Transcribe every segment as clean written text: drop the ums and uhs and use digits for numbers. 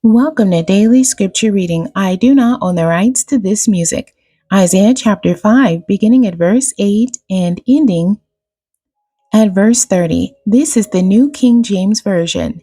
Welcome to Daily Scripture Reading. I do not own the rights to this music. Isaiah chapter 5, beginning at verse 8 and ending at verse 30. This is the New King James Version.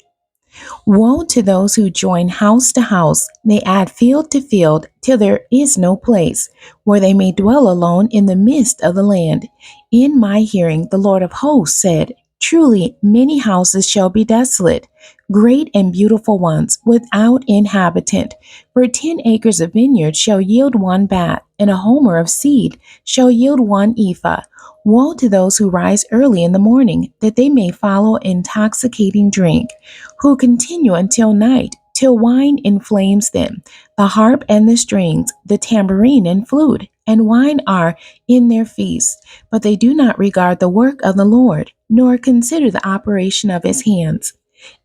Woe to those who join house to house. They add field to field till there is no place where they may dwell alone in the midst of the land. In my hearing, the Lord of hosts said, Truly, many houses shall be desolate, great and beautiful ones, without inhabitant. For 10 acres of vineyard shall yield one bath, and a homer of seed shall yield one ephah. Woe to those who rise early in the morning, that they may follow intoxicating drink, who continue until night, till wine inflames them. The harp and the strings, the tambourine and flute, and wine are in their feasts, but they do not regard the work of the Lord, nor consider the operation of his hands.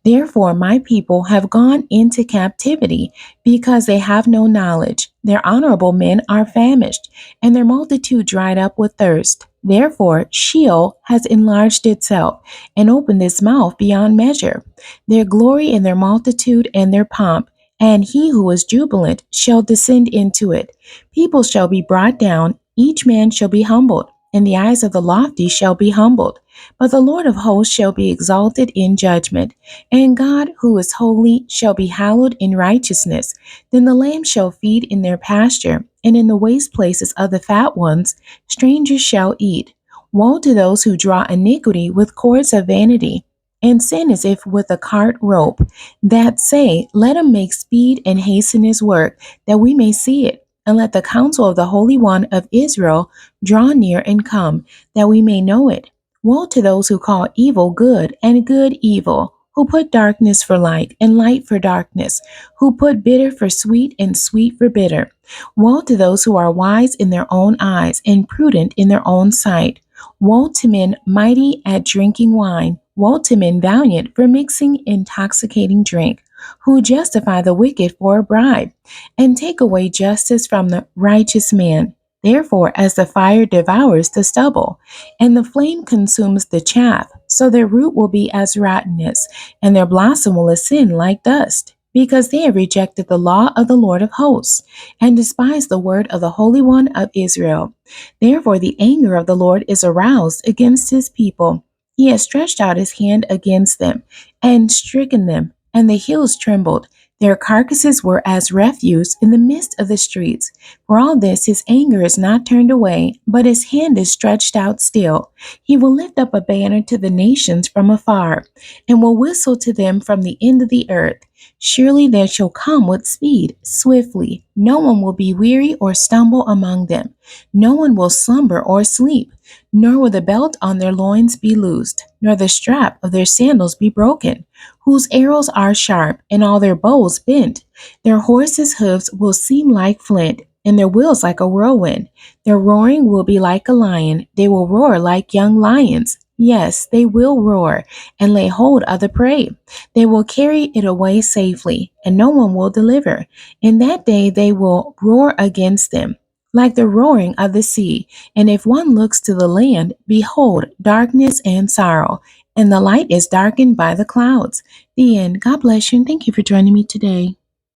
Therefore, my people have gone into captivity because they have no knowledge. Their honorable men are famished, and their multitude dried up with thirst. Therefore, Sheol has enlarged itself and opened its mouth beyond measure. Their glory in their multitude and their pomp, and he who is jubilant shall descend into it. People shall be brought down, each man shall be humbled, and the eyes of the lofty shall be humbled. But the Lord of hosts shall be exalted in judgment, and God, who is holy, shall be hallowed in righteousness. Then the lambs shall feed in their pasture, and in the waste places of the fat ones strangers shall eat. Woe to those who draw iniquity with cords of vanity, and sin as if with a cart rope, that say, Let him make speed and hasten his work, that we may see it. And let the counsel of the Holy One of Israel draw near and come, that we may know it. Woe to those who call evil good and good evil, who put darkness for light and light for darkness, who put bitter for sweet and sweet for bitter. Woe to those who are wise in their own eyes and prudent in their own sight. Woe to men mighty at drinking wine. Woe to men valiant for mixing intoxicating drink, who justify the wicked for a bribe, and take away justice from the righteous man. Therefore, as the fire devours the stubble, and the flame consumes the chaff, so their root will be as rottenness, and their blossom will ascend like dust, because they have rejected the law of the Lord of hosts, and despised the word of the Holy One of Israel. Therefore the anger of the Lord is aroused against his people. He has stretched out his hand against them, and stricken them, and the hills trembled. Their carcasses were as refuse in the midst of the streets. For all this, his anger is not turned away, but his hand is stretched out still. He will lift up a banner to the nations from afar, and will whistle to them from the end of the earth. Surely they shall come with speed, swiftly. No one will be weary or stumble among them. No one will slumber or sleep, nor will the belt on their loins be loosed, nor the strap of their sandals be broken, whose arrows are sharp, and all their bows bent. Their horses' hoofs will seem like flint, and their wheels like a whirlwind. Their roaring will be like a lion. They will roar like young lions. Yes, they will roar and lay hold of the prey. They will carry it away safely, and no one will deliver. In that day they will roar against them, like the roaring of the sea. And if one looks to the land, behold, darkness and sorrow, and the light is darkened by the clouds. The end. God bless you, and thank you for joining me today.